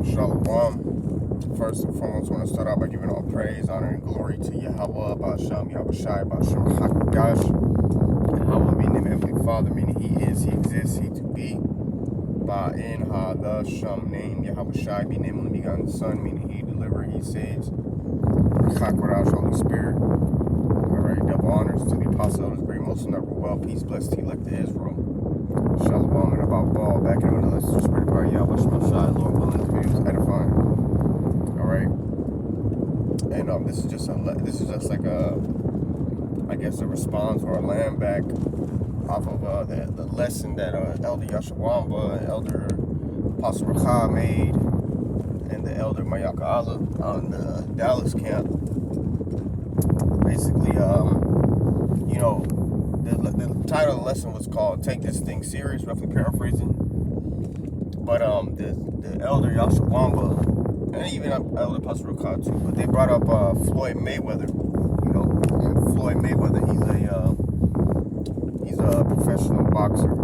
Shalom. First and foremost, I want to start out by giving all praise, honor, and glory to Yahweh, Ba'Shem, Yahushai, Ba'Shem, Hakadosh. Yahweh meaning Heavenly Father, meaning He is, He exists, He to be. Ba'in Ha, the Shem, name Yahushai, be named only begotten Son, meaning He delivered, He saves. Hakadosh, Holy Spirit. Alright, double honors to the Apostle of His great most honorable well, peace, blessed to elect to Israel. Shalom and about ball, back in with the lesson, Spirit by Yahweh, Shemashai, Lord willing, the video is edifying. Alright. And this is just like I guess a response or a land back off of the lesson that Elder Yashawamba and Elder Apostle Rakha made and the Elder Mayaka Allah on the Dallas camp. Basically, the title of the lesson was called "Take This Thing Serious," roughly paraphrasing. But the Elder Yashawamba and even Elder Apostle Rakha too, but they brought up Floyd Mayweather. And Floyd Mayweather, he's a professional boxer.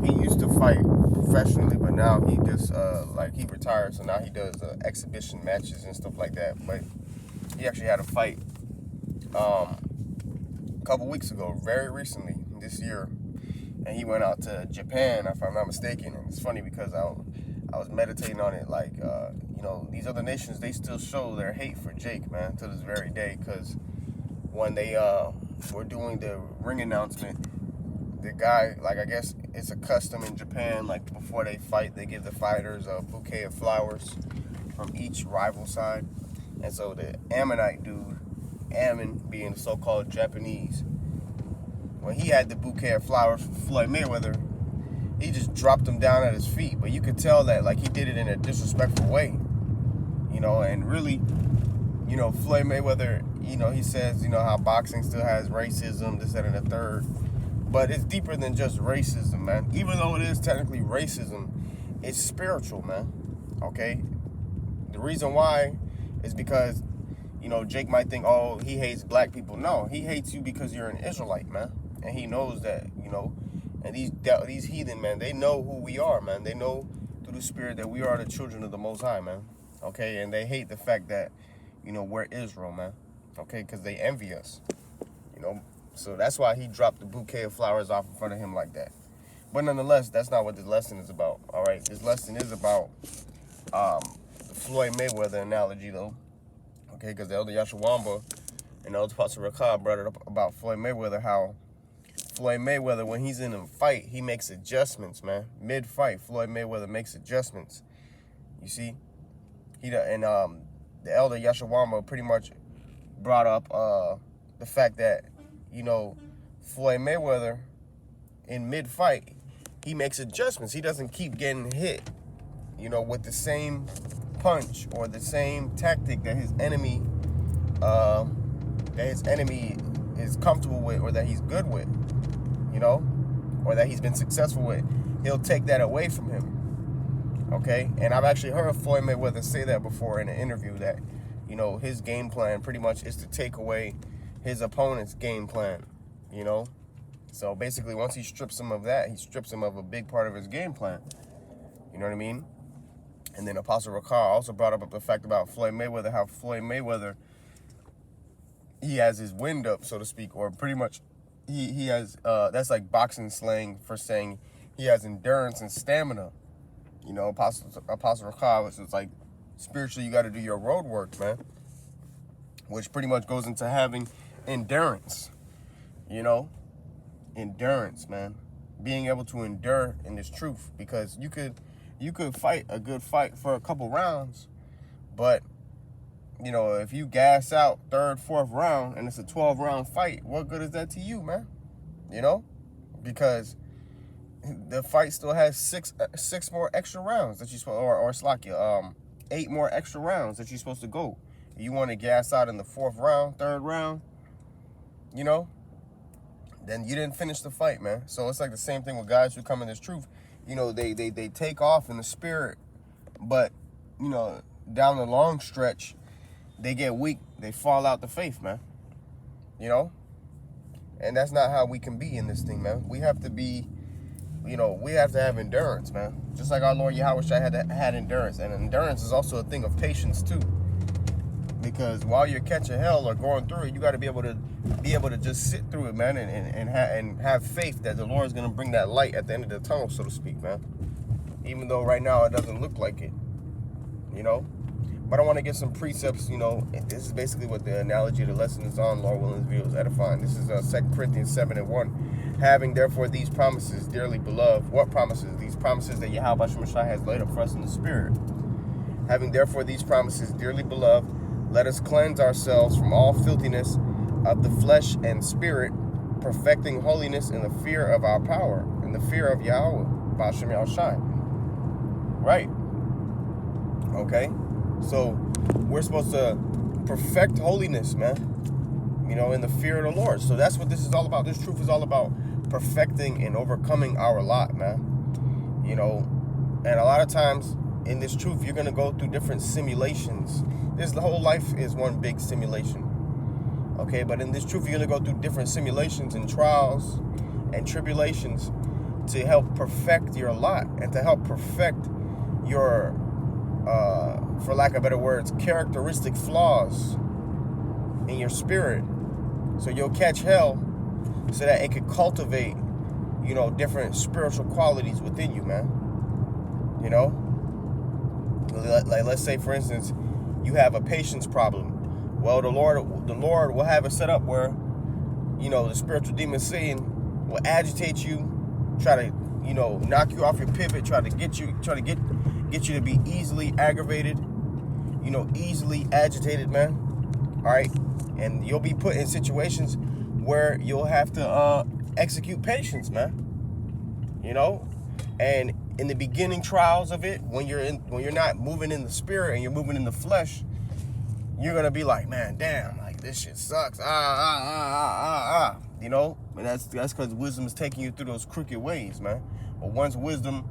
He used to fight professionally, but now he just he retired, so now he does exhibition matches and stuff like that. But he actually had a fight a couple weeks ago, very recently this year, and he went out to Japan, if I'm not mistaken. And it's funny because I was meditating on it, these other nations, they still show their hate for Jake, man, to this very day. Because when they were doing the ring announcement, the guy, I guess it's a custom in Japan, before they fight, they give the fighters a bouquet of flowers from each rival side. And so the Ammonite dude, Ammon being so-called Japanese, when he had the bouquet of flowers for Floyd Mayweather, he just dropped them down at his feet. But you could tell that he did it in a disrespectful way, and really, Floyd Mayweather, he says, how boxing still has racism, this, that, and the third. But it's deeper than just racism, man. Even though it is technically racism, it's spiritual, man. Okay? The reason why is because, Jake might think, oh, he hates black people. No, he hates you because you're an Israelite, man. And he knows that, and these heathen, man, they know who we are, man. They know through the Spirit that we are the children of the Most High, man. Okay? And they hate the fact that, we're Israel, man. Okay? Because they envy us, So that's why he dropped the bouquet of flowers off in front of him like that. But nonetheless, that's not what this lesson is about, all right? This lesson is about the Floyd Mayweather analogy, though, okay? Because the Elder Yashawamba and the Elder Apostle Rakha brought it up about Floyd Mayweather, how Floyd Mayweather, when he's in a fight, he makes adjustments, man. Mid-fight, Floyd Mayweather makes adjustments. You see? The Elder Yashawamba pretty much brought up the fact that, Floyd Mayweather, in mid-fight, he makes adjustments. He doesn't keep getting hit, with the same punch or the same tactic that his enemy is comfortable with, or that he's good with, or that he's been successful with. He'll take that away from him, okay? And I've actually heard Floyd Mayweather say that before in an interview, that, his game plan pretty much is to take away his opponent's game plan, So basically, once he strips him of that, he strips him of a big part of his game plan. You know what I mean? And then Apostle Rakha also brought up the fact about Floyd Mayweather, how Floyd Mayweather, he has his wind up, so to speak, or pretty much he has, that's like boxing slang for saying he has endurance and stamina. Apostle Rakha was just like, spiritually, you got to do your road work, man. Which pretty much goes into having endurance, endurance, man. Being able to endure in this truth, because you could fight a good fight for a couple rounds, but if you gas out third, fourth round and it's a 12-round fight, what good is that to you, man? Because the fight still has six more extra rounds that you supposed, or Slakia, 8 more extra rounds that you're supposed to go. You want to gas out in the 4th round, 3rd round, then you didn't finish the fight, man. So it's like the same thing with guys who come in this truth. They take off in the spirit, but, down the long stretch, they get weak. They fall out the faith, man. And that's not how we can be in this thing, man. We have to be we have to have endurance, man. Just like our Lord Yahweh Shai had endurance. And endurance is also a thing of patience too. Because while you're catching hell or going through it, you got to be able to just sit through it, man, and have faith that the Lord is going to bring that light at the end of the tunnel, so to speak, man. Even though right now it doesn't look like it, But I want to get some precepts, This is basically what the analogy of the lesson is on, Lord willing, this video is edifying. This is 2 Corinthians 7:1. Having therefore these promises, dearly beloved. What promises? These promises that Yahweh Shai has laid up for us in the Spirit. Having therefore these promises, dearly beloved, let us cleanse ourselves from all filthiness of the flesh and spirit, perfecting holiness in the fear of our power, in the fear of Yahweh, Ba'ashem Yahushai. Right. Okay. So we're supposed to perfect holiness, man, in the fear of the Lord. So that's what this is all about. This truth is all about perfecting and overcoming our lot, man. And a lot of times in this truth, you're going to go through different simulations. The whole life is one big simulation. Okay, but in this truth, you're going to go through different simulations and trials and tribulations to help perfect your lot and to help perfect your, for lack of better words, characteristic flaws in your spirit. So you'll catch hell so that it could cultivate, different spiritual qualities within you, man. Like let's say, for instance, you have a patience problem. Well, the Lord will have it set up where, the spiritual demon Satan will agitate you, try to, knock you off your pivot, try to get you to be easily aggravated, easily agitated, man. All right, and you'll be put in situations where you'll have to execute patience, man. And in the beginning trials of it, when you're not moving in the spirit and you're moving in the flesh, you're gonna be like, man, damn, like this shit sucks. And that's because wisdom is taking you through those crooked ways, man. But once wisdom,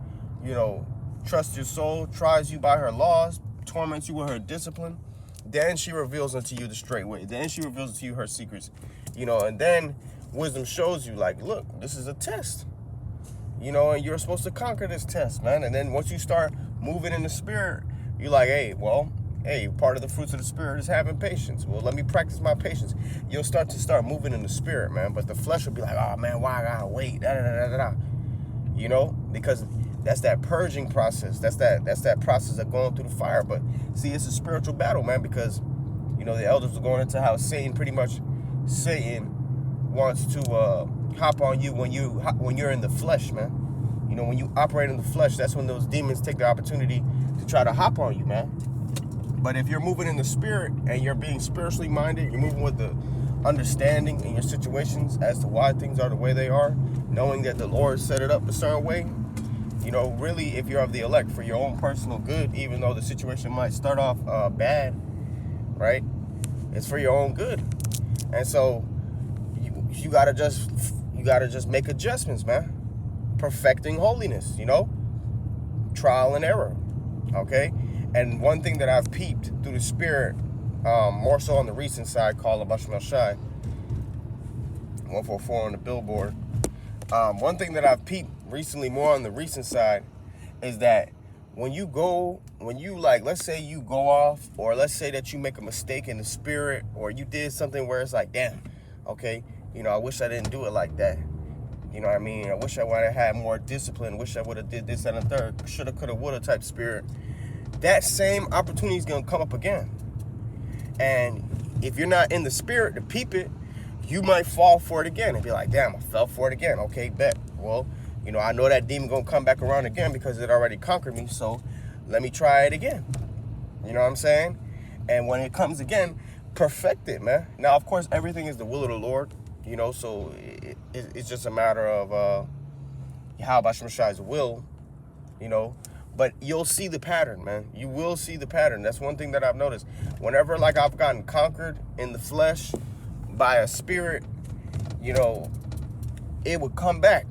trusts your soul, tries you by her laws, torments you with her discipline, then she reveals unto you the straight way. Then she reveals to you her secrets, and then wisdom shows you, like, look, this is a test. And you're supposed to conquer this test, man. And then once you start moving in the spirit, you're like, hey, part of the fruits of the spirit is having patience. Well, let me practice my patience. You'll start moving in the spirit, man. But the flesh will be like, oh, man, why I gotta wait? Because that's that purging process. That's that process of going through the fire. But see, it's a spiritual battle, man, because, the elders are going into how Satan wants to hop on you when you're in the flesh, man. When you operate in the flesh, that's when those demons take the opportunity to try to hop on you, man. But if you're moving in the spirit and you're being spiritually minded, you're moving with the understanding in your situations as to why things are the way they are, knowing that the Lord set it up a certain way, really, if you're of the elect for your own personal good, even though the situation might start off bad, right? It's for your own good. And so you gotta just make adjustments, man. Perfecting holiness, trial and error. Okay. And one thing that I've peeped through the spirit, more so on the recent side, called Ba'ashem Shai 144 on the billboard. One thing that I've peeped recently, more on the recent side, is that let's say you go off, or let's say that you make a mistake in the spirit, or you did something where it's like, damn, okay, I wish I didn't do it like that. I mean? I wish I would have had more discipline. Wish I would have did this and a third. Shoulda, coulda, woulda type spirit. That same opportunity is going to come up again. And if you're not in the spirit to peep it, you might fall for it again and be like, damn, I fell for it again. Okay, bet. Well, I know that demon going to come back around again because it already conquered me. So let me try it again. You know what I'm saying? And when it comes again, perfect it, man. Now, of course, everything is the will of the Lord. So it's just a matter of Yahweh Shai's will, but you'll see the pattern, man. You will see the pattern. That's one thing that I've noticed. Whenever, I've gotten conquered in the flesh by a spirit, it would come back.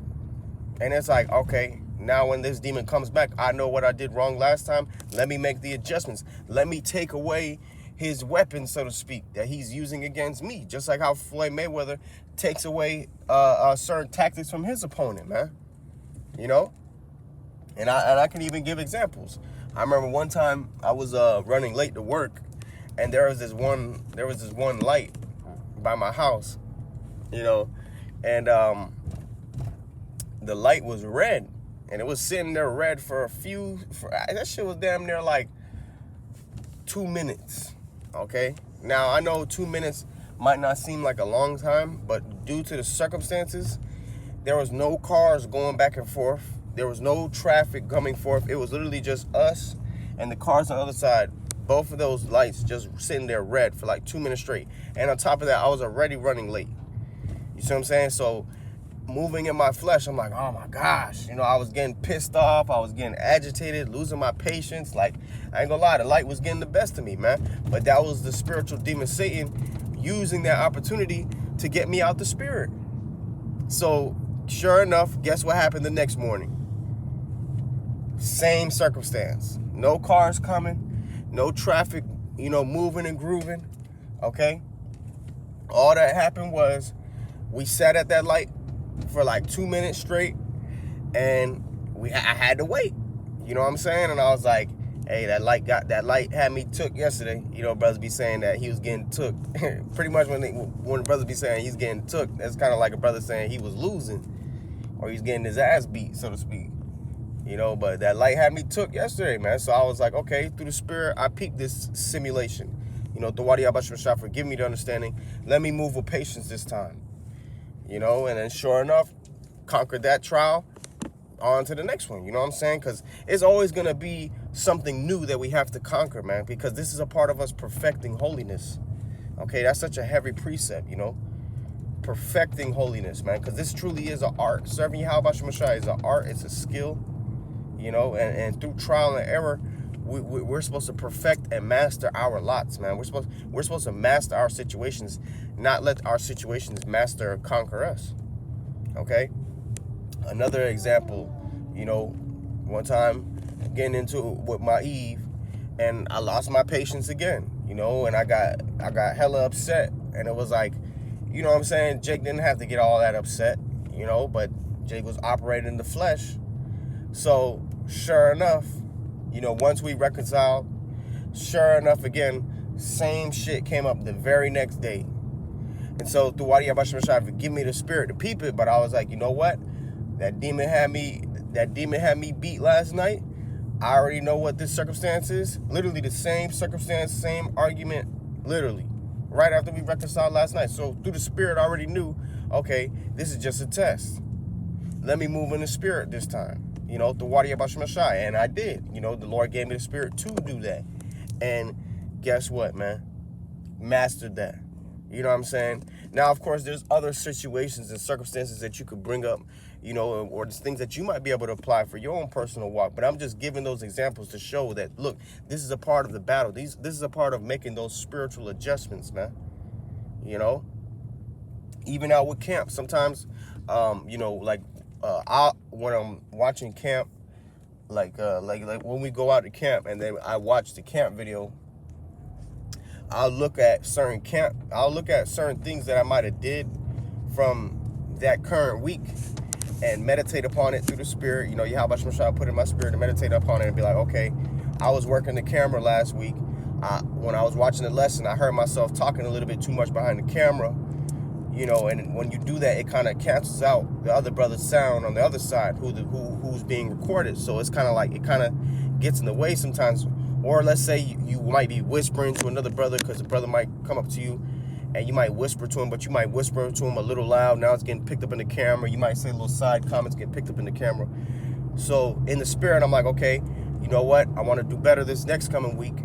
And it's like, okay, now when this demon comes back, I know what I did wrong last time. Let me make the adjustments. Let me take away his weapon, so to speak, that he's using against me. Just like how Floyd Mayweather takes away certain tactics from his opponent, man. you know? And I can even give examples. I remember one time I was running late to work, and there was this one light by my house, you know, and the light was red, and it was sitting there red for that shit was damn near like 2 minutes. Okay, now I know 2 minutes might not seem like a long time, but due to the circumstances, there was no cars going back and forth. There was no traffic coming forth. It was literally just us and the cars on the other side. Both of those lights just sitting there red for like 2 minutes straight. And on top of that, I was already running late. You see what I'm saying? So moving in my flesh, I'm like, oh my gosh. You know, I was getting pissed off. I was getting agitated, losing my patience. Like, I ain't gonna lie, the light was getting the best of me, man. But that was the spiritual demon Satan using that opportunity to get me out the spirit. So sure enough, guess what happened the next morning? Same circumstance. No cars coming, no traffic, you know, moving and grooving, okay? All that happened was we sat at that light for like 2 minutes straight, and I had to wait. You know what I'm saying? And I was like, hey, that light had me took yesterday. You know, brothers be saying that he was getting took. Pretty much when brothers be saying he's getting took, that's kind of like a brother saying he was losing, or he's getting his ass beat, so to speak. You know, but that light had me took yesterday, man. So I was like, okay, through the spirit, I peeped this simulation. You know, Thawadi Abashah, forgive me the understanding. Let me move with patience this time. You know, and then sure enough, conquered that trial, on to the next one. You know what I'm saying? Because it's always going to be something new that we have to conquer, man, because this is a part of us perfecting holiness. Okay, that's such a heavy precept, you know, perfecting holiness, man, because this truly is an art. Serving Yahweh Shemashai is an art. It's a skill, you know, and through trial and error, we're supposed to perfect and master our lots, man. We're supposed to master our situations, not let our situations master or conquer us. Okay. Another example, you know, one time getting into it with my Eve, and I lost my patience again, you know, and I got hella upset, and it was like, you know what I'm saying? Jake didn't have to get all that upset, you know, but Jake was operating in the flesh. So sure enough, you know, once we reconciled, sure enough, again, same shit came up the very next day. And so through Wadi Abashah, give me the spirit to peep it, but I was like, you know what? That demon had me beat last night. I already know what this circumstance is. Literally the same circumstance, same argument, literally. Right after we reconciled last night. So through the spirit, I already knew, okay, this is just a test. Let me move in the spirit this time. You know, the Wadi Abashah, and I did. You know, the Lord gave me the spirit to do that. And guess what, man? Mastered that. You know what I'm saying? Now, of course, there's other situations and circumstances that you could bring up, you know, or things that you might be able to apply for your own personal walk. But I'm just giving those examples to show that, look, this is a part of the battle. This is a part of making those spiritual adjustments, man. You know? Even out with camp, sometimes, you know, like, when I'm watching camp, like when we go out to camp and then I watch the camp video, I'll look at certain things that I might have did from that current week and meditate upon it through the spirit. You know, Yahweh Shemashah put in my spirit to meditate upon it and be like, okay, I was working the camera last week. When I was watching the lesson, I heard myself talking a little bit too much behind the camera. You know, and when you do that, it kind of cancels out the other brother's sound on the other side who's being recorded. So it's kind of like, it kind of gets in the way sometimes. Or let's say you might be whispering to another brother because the brother might come up to you and you might whisper to him, but you might whisper to him a little loud. Now it's getting picked up in the camera. You might say little side comments get picked up in the camera. So in the spirit, I'm like, okay, you know what? I want to do better this next coming week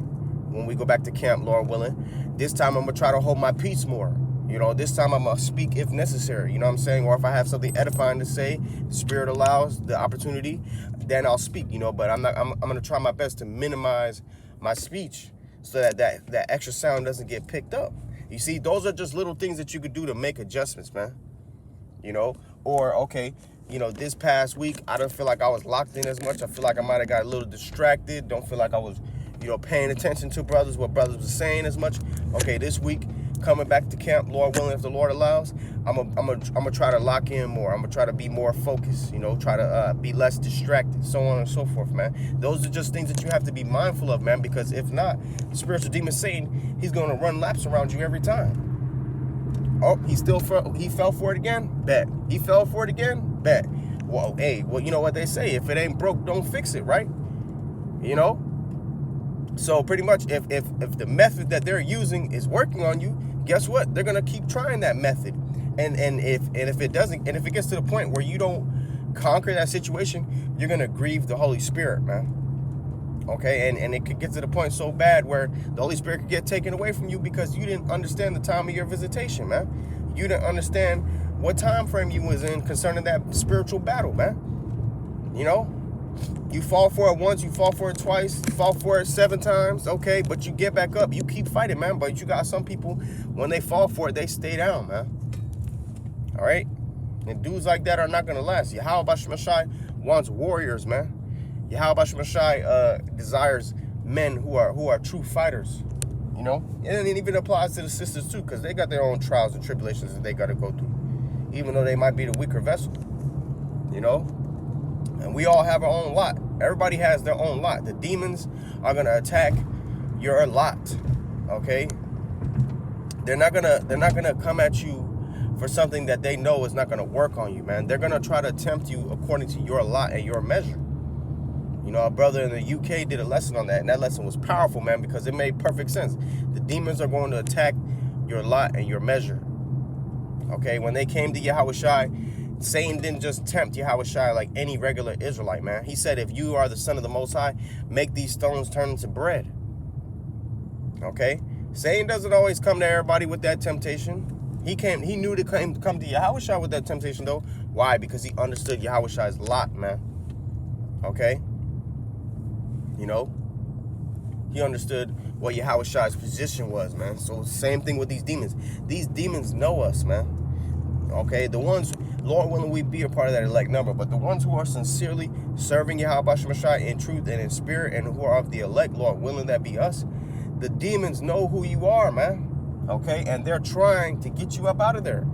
when we go back to camp, Lord willing. This time I'm going to try to hold my peace more. You know, this time I'm going to speak if necessary, you know what I'm saying? Or if I have something edifying to say, the spirit allows the opportunity, then I'll speak, you know, but I'm going to try my best to minimize my speech so that extra sound doesn't get picked up. You see, those are just little things that you could do to make adjustments, man, you know? Or, okay, you know, this past week, I don't feel like I was locked in as much. I feel like I might have got a little distracted. Don't feel like I was, you know, paying attention to what brothers were saying as much. Okay, this week, coming back to camp, Lord willing, if the Lord allows, I'm gonna try to lock in more. I'm gonna try to be more focused, try to be less distracted, so on and so forth, man. Those are just things that you have to be mindful of, man, because if not, the spiritual demon Satan, he's gonna run laps around you every time. Oh, he fell for it again? Bet. He fell for it again? Bet. Well, hey, you know what they say, if it ain't broke, don't fix it, right? So pretty much if the method that they're using is working on you, guess what? They're gonna keep trying that method. And if it doesn't, and if it gets to the point where you don't conquer that situation, you're gonna grieve the Holy Spirit, man. Okay, and it could get to the point so bad where the Holy Spirit could get taken away from you because you didn't understand the time of your visitation, man. You didn't understand what time frame you was in concerning that spiritual battle, man. You fall for it once, you fall for it twice, you fall for it 7 times, okay, but you get back up, you keep fighting, man. But you got some people, when they fall for it, they stay down, man. All right? And dudes like that are not going to last. Yahweh Shemashai wants warriors, man. Yahweh Shemashai desires men who are true fighters, And it even applies to the sisters, too, because they got their own trials and tribulations that they got to go through, even though they might be the weaker vessel, And we all have our own lot. Everybody has their own lot. The demons are going to attack your lot, okay? They're not gonna come at you for something that they know is not going to work on you, man. They're going to try to tempt you according to your lot and your measure. A brother in the UK did a lesson on that, and that lesson was powerful, man, because it made perfect sense. The demons are going to attack your lot and your measure. Okay, when they came to Yahushua, Satan didn't just tempt Yahushua like any regular Israelite, man. He said, if you are the Son of the Most High, make these stones turn into bread. Okay? Satan doesn't always come to everybody with that temptation. He knew to come to Yahushua with that temptation, though. Why? Because he understood Yahushua's lot, man. Okay? He understood what Yahushua's position was, man. So same thing with these demons. These demons know us, man. Okay? The ones, Lord willing, we be a part of that elect number, but the ones who are sincerely serving Yahweh Shemashai in truth and in spirit, and who are of the elect, Lord willing, that be us, the demons know who you are, man. Okay? And they're trying to get you up out of there.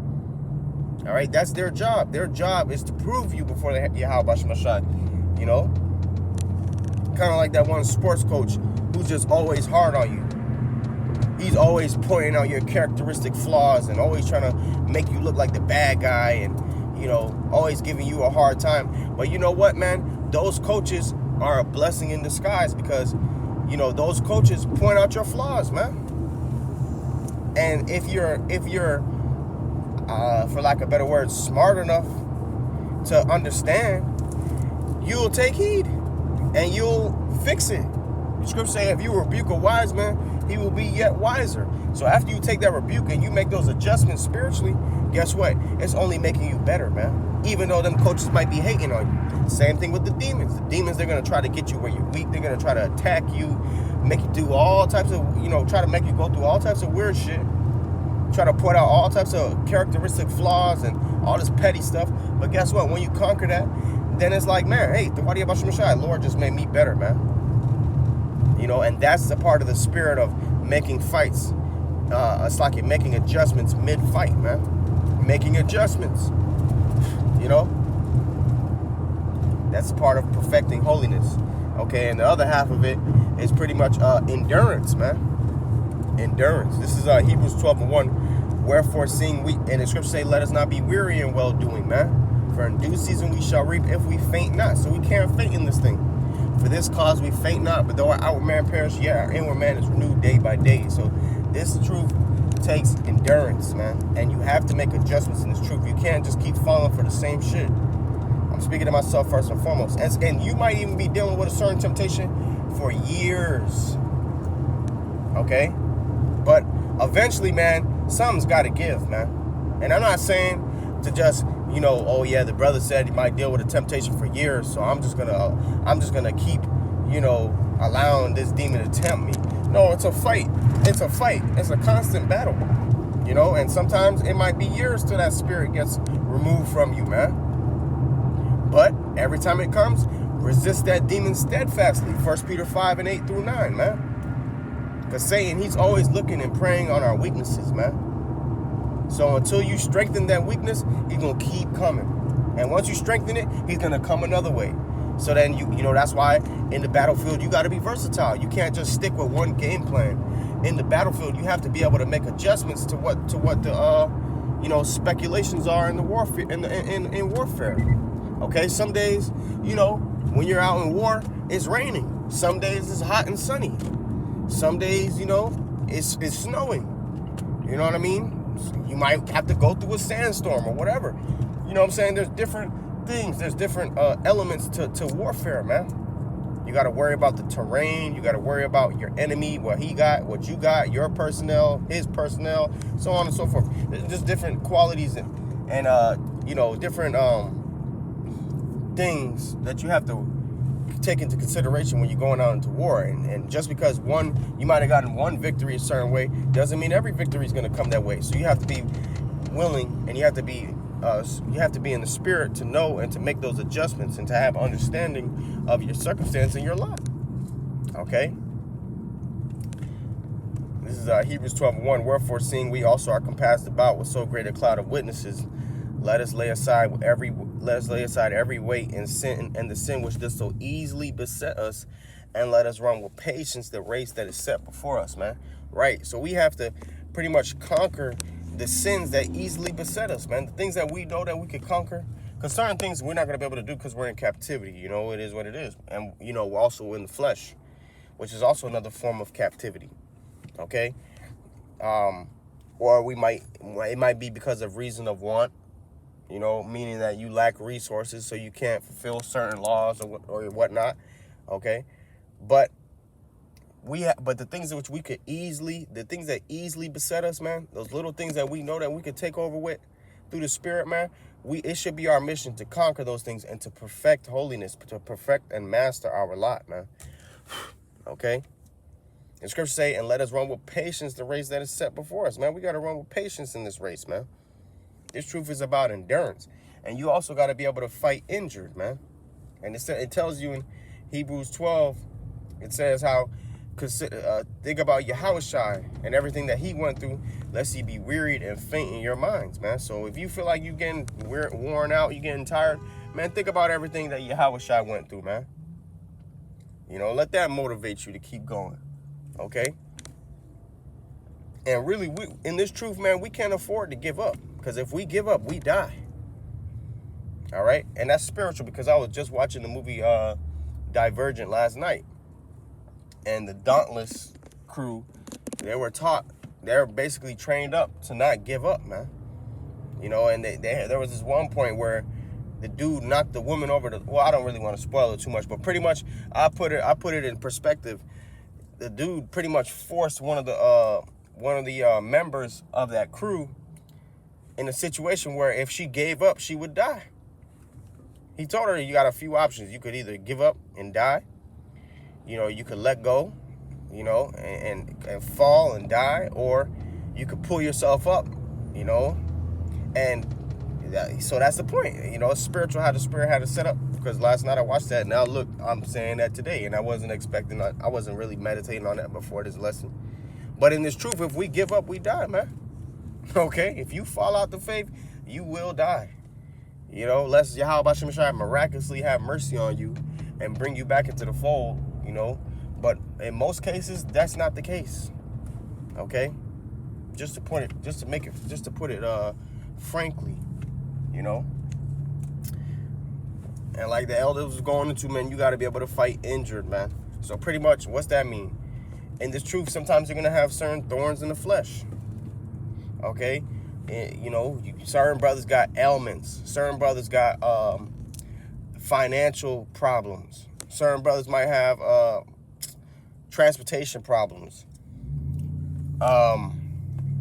All right? That's their job. Their job is to prove you before Yahweh Shemashai, Kind of like that one sports coach who's just always hard on you. He's always pointing out your characteristic flaws and always trying to make you look like the bad guy and, always giving you a hard time. But you know what, man? Those coaches are a blessing in disguise because, those coaches point out your flaws, man. And if you're, for lack of a better word, smart enough to understand, you'll take heed. And you'll fix it. The scripture says, if you rebuke a wise man, he will be yet wiser. So after you take that rebuke and you make those adjustments spiritually, guess what? It's only making you better, man. Even though them coaches might be hating on you. Same thing with the demons. The demons, they're going to try to get you where you're weak. They're going to try to attack you, make you do all types of, try to make you go through all types of weird shit. Try to point out all types of characteristic flaws and all this petty stuff. But guess what? When you conquer that, then it's like, man, hey, the Wadi Abashim Shai, Lord just made me better, man. And that's the part of the spirit of making fights. It's like you're making adjustments mid-fight, man. Making adjustments. That's part of perfecting holiness. Okay, and the other half of it is pretty much endurance, man. Endurance. This is Hebrews 12:1. Wherefore, seeing we, and the scripture say, let us not be weary in well-doing, man. For in due season we shall reap if we faint not. So we can't faint in this thing. For this cause we faint not, but though our outward man perish, yet our inward man is renewed day by day. So this truth takes endurance, man. And you have to make adjustments in this truth. You can't just keep falling for the same shit. I'm speaking to myself first and foremost. And you might even be dealing with a certain temptation for years. Okay? But eventually, man, something's got to give, man. And I'm not saying to just, oh yeah, the brother said he might deal with a temptation for years, so I'm just gonna keep, allowing this demon to tempt me. No, it's a fight. It's a fight. It's a constant battle. And sometimes it might be years till that spirit gets removed from you, man. But every time it comes, resist that demon steadfastly. 1 Peter 5:8-9, man. Because Satan, he's always looking and preying on our weaknesses, man. So until you strengthen that weakness, he's going to keep coming. And once you strengthen it, he's going to come another way. So then, you know, that's why in the battlefield, you got to be versatile. You can't just stick with one game plan. In the battlefield, you have to be able to make adjustments to what the you know, speculations are in the warfare, in warfare. Okay, some days, you know, when you're out in war, it's raining. Some days it's hot and sunny. Some days, you know, it's snowing. You know what I mean? You might have to go through a sandstorm or whatever. You know what I'm saying? There's different things. There's different elements to warfare, man. You got to worry about the terrain. You got to worry about your enemy, what he got, what you got, your personnel, his personnel, so on and so forth. There's just different qualities and you know, different things that you have to take into consideration when you're going out into war. And just because you might have gotten one victory a certain way doesn't mean every victory is going to come that way. So you have to be willing, and you have to be in the spirit to know and to make those adjustments and to have understanding of your circumstance and your lot. Okay? This is Hebrews 12:1. Wherefore, seeing we also are compassed about with so great a cloud of witnesses, let us lay aside every weight and sin and the sin which does so easily beset us, and let us run with patience the race that is set before us, man. Right? So we have to pretty much conquer the sins that easily beset us, man. The things that we know that we could conquer. Because certain things we're not going to be able to do because we're in captivity. You know, it is what it is. And, you know, we're also in the flesh, which is also another form of captivity. Okay? Or it might be because of reason of want. You know, meaning that you lack resources, so you can't fulfill certain laws or whatnot. Okay, but the things which we could the things that easily beset us, man, those little things that we know that we could take over with through the Spirit, man. It should be our mission to conquer those things and to perfect holiness, to perfect and master our lot, man. Okay. And Scripture say, and let us run with patience the race that is set before us, man. We got to run with patience in this race, man. This truth is about endurance. And you also got to be able to fight injured, man. And it tells you in Hebrews 12, it says how, think about Yahushua and everything that he went through, lest ye be wearied and faint in your minds, man. So if you feel like you're getting worn out, you're getting tired, man, think about everything that Yahushua went through, man. You know, let that motivate you to keep going, okay? And really, in this truth, man, we can't afford to give up. Because if we give up, we die. All right? And that's spiritual, because I was just watching the movie Divergent last night. And the Dauntless crew, they're basically trained up to not give up, man. You know, and there was this one point where the dude knocked the woman over well, I don't really want to spoil it too much, but pretty much I put it in perspective. The dude pretty much forced one of the members of that crew in a situation where if she gave up, she would die. He told her you got a few options. You could either give up and die. You know, you could let go, you know, and fall and die, or you could pull yourself up, you know. And so that's the point. You know, it's spiritual, how the Spirit had to set up. Because last night I watched that. Now look, I'm saying that today, and I wasn't really meditating on that before this lesson. But in this truth, if we give up, we die, man. Okay, if you fall out the faith, you will die. You know, lest Yahweh Shemashai miraculously have mercy on you and bring you back into the fold, you know. But in most cases, that's not the case. Okay? Just to put it frankly, you know. And like the elders was going into, man, you got to be able to fight injured, man. So pretty much, what's that mean? In this truth, sometimes you're going to have certain thorns in the flesh. Okay? And, you know, certain brothers got ailments. Certain brothers got financial problems. Certain brothers might have transportation problems.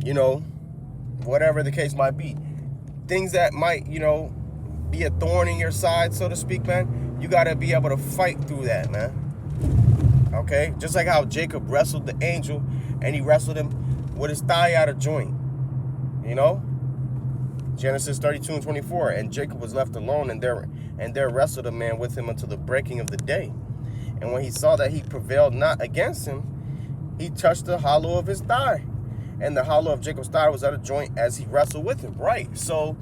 You know, whatever the case might be. Things that might, you know, be a thorn in your side, so to speak, man. You got to be able to fight through that, man. Okay? Just like how Jacob wrestled the angel, and he wrestled him with his thigh out of joint. You know? Genesis 32:24. And Jacob was left alone, and there wrestled a man with him until the breaking of the day. And when he saw that he prevailed not against him, he touched the hollow of his thigh. And the hollow of Jacob's thigh was at a joint as he wrestled with him. Right. So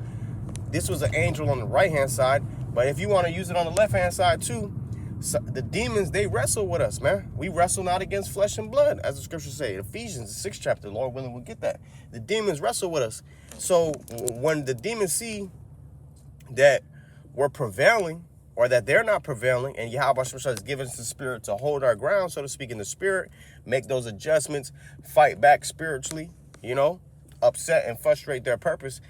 this was an angel on the right-hand side. But if you want to use it on the left-hand side too, so the demons, they wrestle with us, man. We wrestle not against flesh and blood, as the scriptures say. Ephesians, the 6th chapter, Lord willing, we'll get that. The demons wrestle with us. So when the demons see that we're prevailing, or that they're not prevailing, and Yahweh has given us the spirit to hold our ground, so to speak, in the spirit, make those adjustments, fight back spiritually, you know, upset and frustrate their purpose,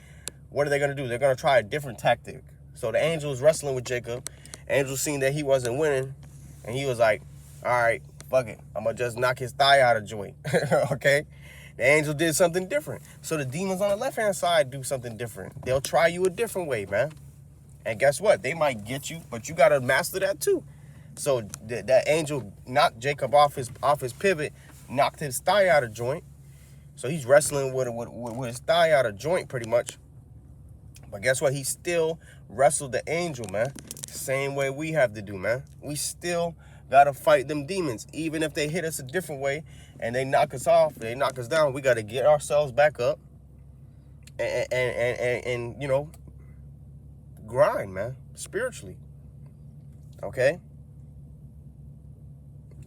what are they going to do? They're going to try a different tactic. So the angel was wrestling with Jacob. Angel seen that he wasn't winning, and he was like, all right, fuck it. I'm going to just knock his thigh out of joint, okay? The angel did something different. So the demons on the left-hand side do something different. They'll try you a different way, man. And guess what? They might get you, but you got to master that too. So that angel knocked Jacob off his pivot, knocked his thigh out of joint. So he's wrestling with his thigh out of joint pretty much. But guess what? He still wrestled the angel, man. Same way we have to do, man. We still got to fight them demons. Even if they hit us a different way and they knock us off, they knock us down, we got to get ourselves back up and you know, grind, man, spiritually. Okay?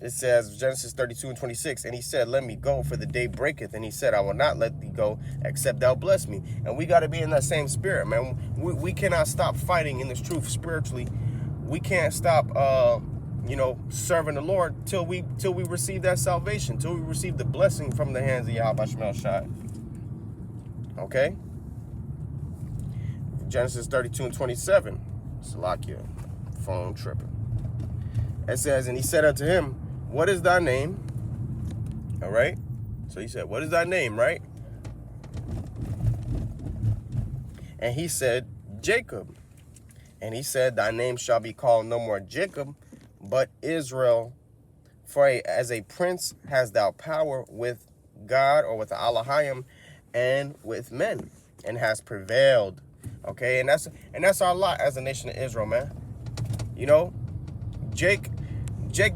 It says, Genesis 32:26, and he said, let me go, for the day breaketh. And he said, I will not let thee go, except thou bless me. And we got to be in that same spirit, man. We cannot stop fighting in this truth spiritually. We can't stop, you know, serving the Lord till we receive that salvation, till we receive the blessing from the hands of Yahweh Shemel Shai. Okay? Genesis 32:27. Salakia, phone tripping. It says, and he said unto him, what is thy name? All right. So he said, what is thy name, right? And he said, Jacob. And he said, thy name shall be called no more Jacob, but Israel. For as a prince hast thou power with God, or with the Elohim, and with men, and has prevailed. Okay, and that's our lot as a nation of Israel, man. You know, Jake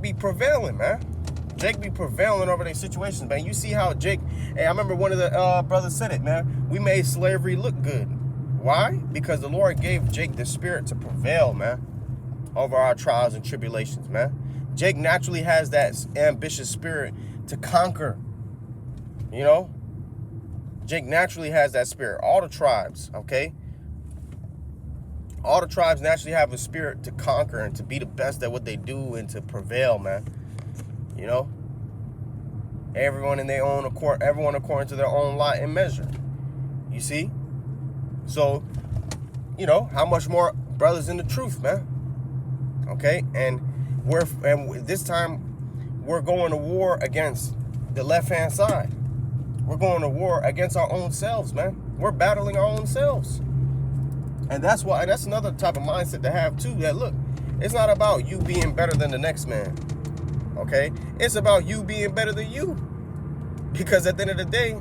be prevailing, man. Jake be prevailing over their situations, man. You see how Jake, hey, I remember one of the brothers said it, man. We made slavery look good. Why? Because the Lord gave Jake the spirit to prevail, man, over our trials and tribulations, man. Jake naturally has that ambitious spirit to conquer, you know. Jake naturally has that spirit. All the tribes, okay? All the tribes naturally have a spirit to conquer and to be the best at what they do and to prevail, man. You know? Everyone in their own accord, everyone according to their own lot and measure. You see? So, you know, how much more brothers in the truth, man? Okay? And this time we're going to war against the left-hand side. We're going to war against our own selves, man. We're battling our own selves. And that's another type of mindset to have too, that look, it's not about you being better than the next man. Okay? It's about you being better than you. Because at the end of the day,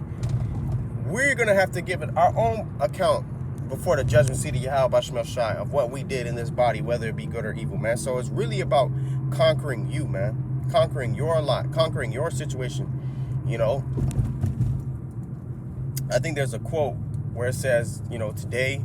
we're going to have to give it our own account before the judgment seat of Yahweh Shemel Shai of what we did in this body, whether it be good or evil, man. So it's really about conquering you, man. Conquering your lot, conquering your situation, you know. I think there's a quote where it says, you know, today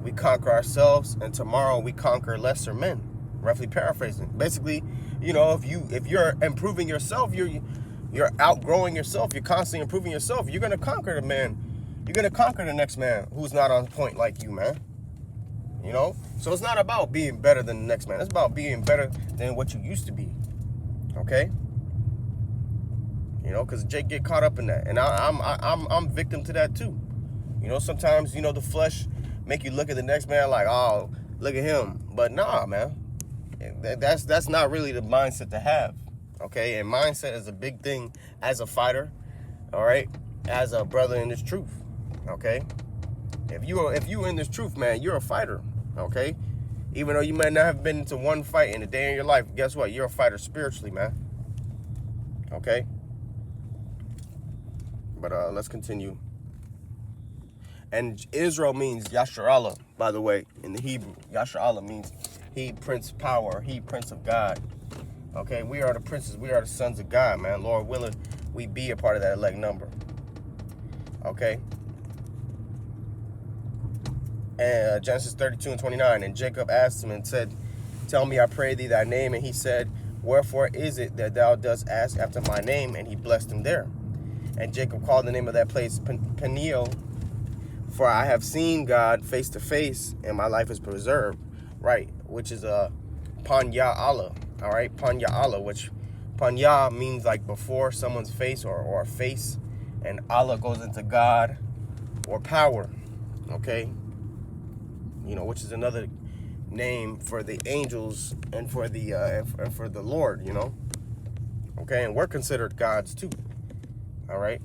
we conquer ourselves and tomorrow we conquer lesser men. Roughly paraphrasing. Basically, you know, if you're improving yourself, you're outgrowing yourself, you're constantly improving yourself, you're gonna conquer the man. You're gonna conquer the next man who's not on point like you, man. You know? So it's not about being better than the next man. It's about being better than what you used to be. Okay? You know, because Jake get caught up in that. And I'm victim to that too. You know, sometimes, you know, the flesh make you look at the next man like, oh, look at him. But nah, man. That's not really the mindset to have. Okay? And mindset is a big thing as a fighter. All right? As a brother in this truth. Okay? If you in this truth, man, you're a fighter. Okay? Even though you might not have been into one fight in a day in your life, guess what? You're a fighter spiritually, man. Okay? But let's continue. And Israel means Yasharallah, by the way, in the Hebrew. Yasharallah means he, Prince Power, he, Prince of God. Okay, we are the princes. We are the sons of God, man. Lord willing, we be a part of that elect number. Okay? And Genesis 32:29, and Jacob asked him and said, tell me, I pray thee, thy name. And he said, wherefore is it that thou dost ask after my name? And he blessed him there. And Jacob called the name of that place Peniel, for I have seen God face to face, and my life is preserved. Right, which is Panya Allah. All right, Panya Allah, which Panya means like before someone's face or face, and Allah goes into God or power. Okay, you know, which is another name for the angels and for the Lord. You know, okay, and we're considered gods too. All right.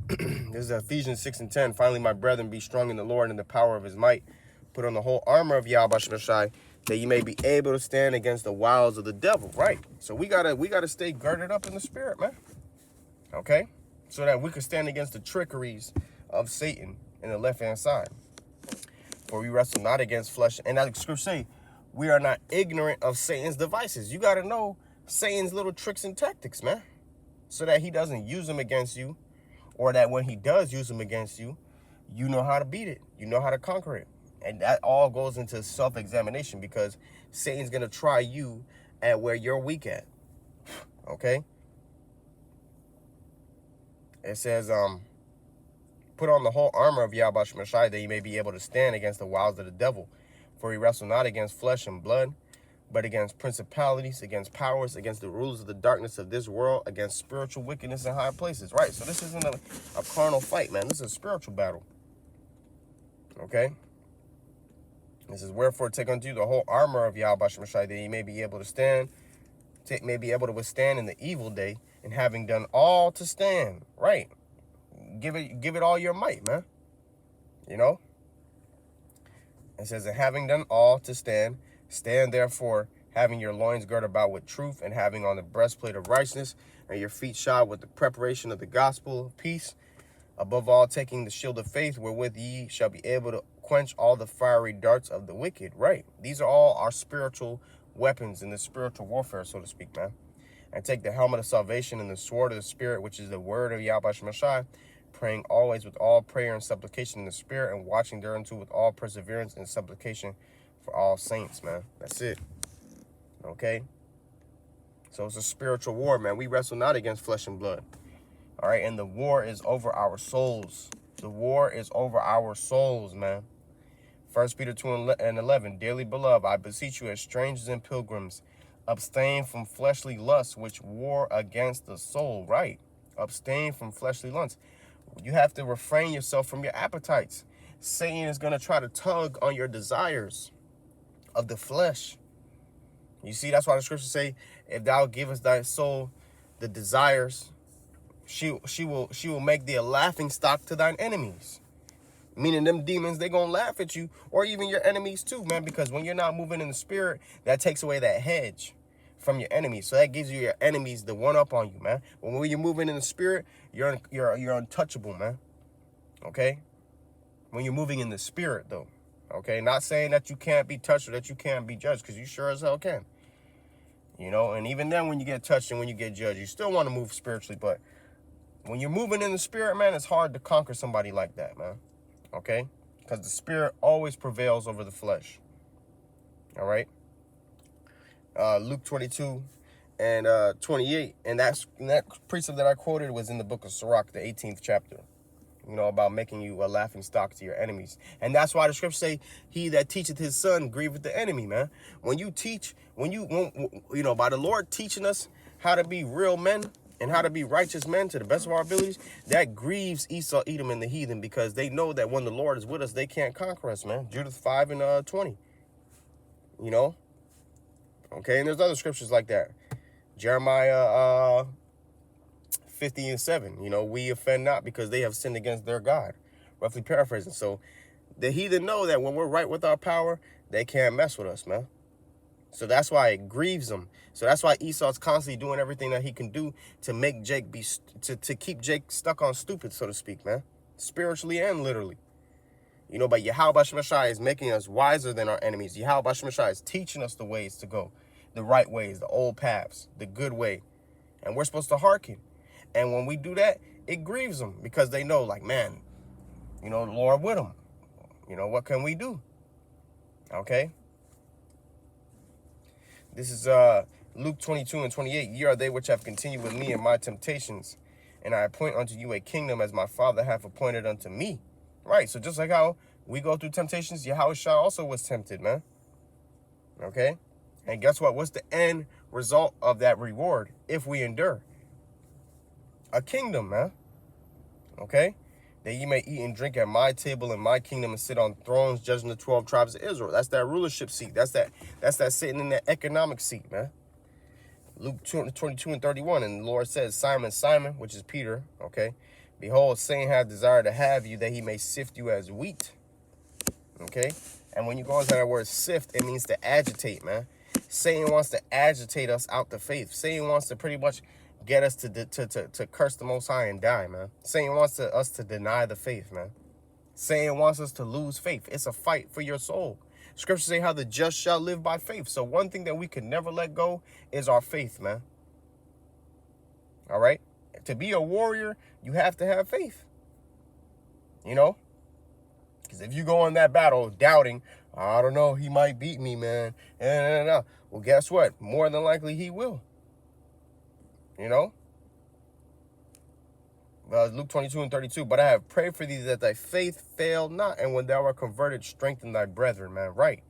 This is Ephesians 6:10. Finally, my brethren, be strong in the Lord and the power of his might. Put on the whole armor of Yahweh Shai, that you may be able to stand against the wiles of the devil. Right. So we gotta stay girded up in the spirit, man. Okay? So that we can stand against the trickeries of Satan in the left-hand side. For we wrestle not against flesh. And as the scripture say, we are not ignorant of Satan's devices. You gotta know Satan's little tricks and tactics, man. So that he doesn't use them against you. Or that when he does use them against you, you know how to beat it. You know how to conquer it. And that all goes into self-examination, because Satan's going to try you at where you're weak at. Okay? It says, put on the whole armor of Yahweh Shai, that you may be able to stand against the wiles of the devil. For we wrestle not against flesh and blood, but against principalities, against powers, against the rulers of the darkness of this world, against spiritual wickedness in high places. Right, so this isn't a carnal fight, man. This is a spiritual battle. Okay? This is, wherefore take unto you the whole armor of Yahweh Shai, that you may be able to stand, may be able to withstand in the evil day, and having done all to stand. Right. Give it all your might, man. You know? It says, and having done all to stand, stand therefore, having your loins girded about with truth, and having on the breastplate of righteousness, and your feet shod with the preparation of the gospel of peace. Above all, taking the shield of faith, wherewith ye shall be able to quench all the fiery darts of the wicked. Right. These are all our spiritual weapons in the spiritual warfare, so to speak, man. And take the helmet of salvation and the sword of the Spirit, which is the word of Yahweh Shai, praying always with all prayer and supplication in the Spirit, and watching thereunto with all perseverance and supplication for all saints, man. That's it. Okay? So it's a spiritual war, man. We wrestle not against flesh and blood. All right? And the war is over our souls. The war is over our souls, man. 1 Peter 2:11, dearly beloved, I beseech you as strangers and pilgrims, abstain from fleshly lusts which war against the soul. Right? Abstain from fleshly lusts. You have to refrain yourself from your appetites. Satan is going to try to tug on your desires of the flesh. You see, that's why the scriptures say, if thou givest thy soul the desires, she will make thee a laughing stock to thine enemies. Meaning them demons, they gonna laugh at you, or even your enemies too, man, because when you're not moving in the spirit, that takes away that hedge from your enemies. So that gives you your enemies the one up on you, man. But when you're moving in the spirit, you're untouchable, man. Okay? When you're moving in the spirit, though. Okay? Not saying that you can't be touched or that you can't be judged, because you sure as hell can. You know, and even then when you get touched and when you get judged, you still want to move spiritually. But when you're moving in the spirit, man, it's hard to conquer somebody like that, man. Okay? Because the spirit always prevails over the flesh. All right? Luke 22 and 28. And that precept that I quoted was in the book of Sirach, the 18th chapter. You know, about making you a laughing stock to your enemies. And that's why the scriptures say, he that teacheth his son grieveth the enemy, man. When you teach, by the Lord teaching us how to be real men and how to be righteous men to the best of our abilities, that grieves Esau, Edom, and the heathen, because they know that when the Lord is with us, they can't conquer us, man. Judith 5 and 20. You know? Okay, and there's other scriptures like that. Jeremiah 50 and 7. You know, we offend not because they have sinned against their God. Roughly paraphrasing. So the heathen know that when we're right with our power, they can't mess with us, man. So that's why it grieves them. So that's why Esau's constantly doing everything that he can do to make Jake to keep Jake stuck on stupid, so to speak, man. Spiritually and literally. You know, but Yahweh Shai is making us wiser than our enemies. Yahweh Shai is teaching us the ways to go. The right ways, the old paths, the good way. And we're supposed to hearken. And when we do that, it grieves them because they know, like, man, the Lord with them. What can we do? Okay? This is Luke 22:28. Ye are they which have continued with me in my temptations, and I appoint unto you a kingdom as my Father hath appointed unto me. Right, so just like how we go through temptations, Yahushua also was tempted, man. Okay? And guess what? What's the end result of that reward if we endure? A kingdom, man. Okay? That ye may eat and drink at my table in my kingdom and sit on thrones judging the 12 tribes of Israel. That's that rulership seat. That's that sitting in that economic seat, man. Luke 22:31, and the Lord says, Simon, Simon, which is Peter, okay, behold, Satan hath desired to have you, that he may sift you as wheat. Okay? And when you go into that word sift, it means to agitate, man. Satan wants to agitate us out the faith. Satan wants to pretty much get us to curse the Most High and die, man. Satan wants us to deny the faith, man. Satan wants us to lose faith. It's a fight for your soul. Scriptures say how the just shall live by faith. So one thing that we can never let go is our faith, man. All right? To be a warrior, you have to have faith. Because if you go in that battle doubting, I don't know, he might beat me, man. Well, guess what? More than likely he will. Luke 22:32, but I have prayed for thee that thy faith fail not, and when thou art converted, strengthen thy brethren, man. Right.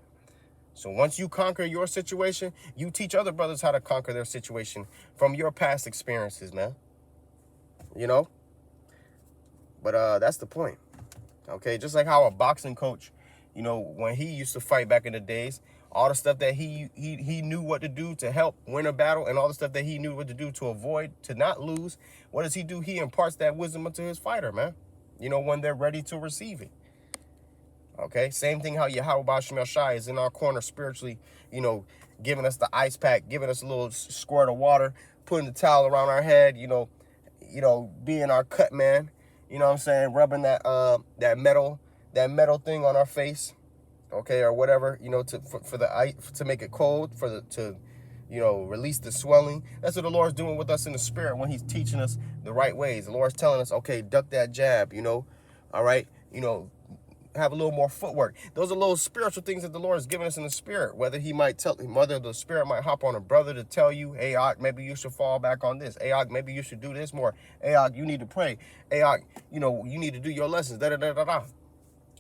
So once you conquer your situation, you teach other brothers how to conquer their situation from your past experiences, man. But that's the point. Okay, just like how a boxing coach, when he used to fight back in the days, all the stuff that he knew what to do to help win a battle, and all the stuff that he knew what to do to avoid, to not lose, what does he do? He imparts that wisdom into his fighter, man. When they're ready to receive it. Okay, same thing how Yahweh Shemel Shai is in our corner spiritually, giving us the ice pack, giving us a little squirt of water, putting the towel around our head, being our cut man, what I'm saying, rubbing that metal thing on our face. Okay, or whatever, for the ice, to make it cold, to release the swelling. That's what the Lord's doing with us in the spirit when he's teaching us the right ways. The Lord's telling us, okay, duck that jab, all right, have a little more footwork. Those are little spiritual things that the Lord is giving us in the spirit. Whether the spirit might hop on a brother to tell you, hey, maybe you should fall back on this. Hey, maybe you should do this more. Hey, you need to pray. Hey, you need to do your lessons.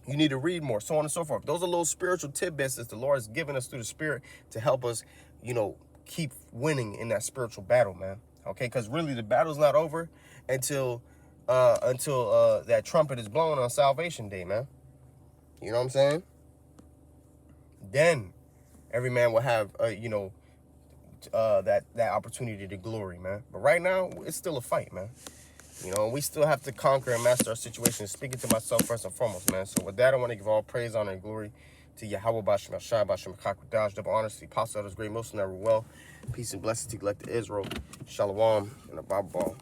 You need to read more, so on and so forth. Those are little spiritual tidbits that the Lord has given us through the Spirit to help us, keep winning in that spiritual battle, man. Okay, because really the battle's not over until that trumpet is blown on Salvation Day, man. You know what I'm saying? Then every man will have, that opportunity to glory, man. But right now, it's still a fight, man. We still have to conquer and master our situation. Speaking to myself first and foremost, man. So with that, I want to give all praise, honor, and glory to Yahweh Bashim Shai Bashim Kakadash, double honor to the apostle of his great most never well. Peace and blessings to elect Israel. Shalom and a Bible ball.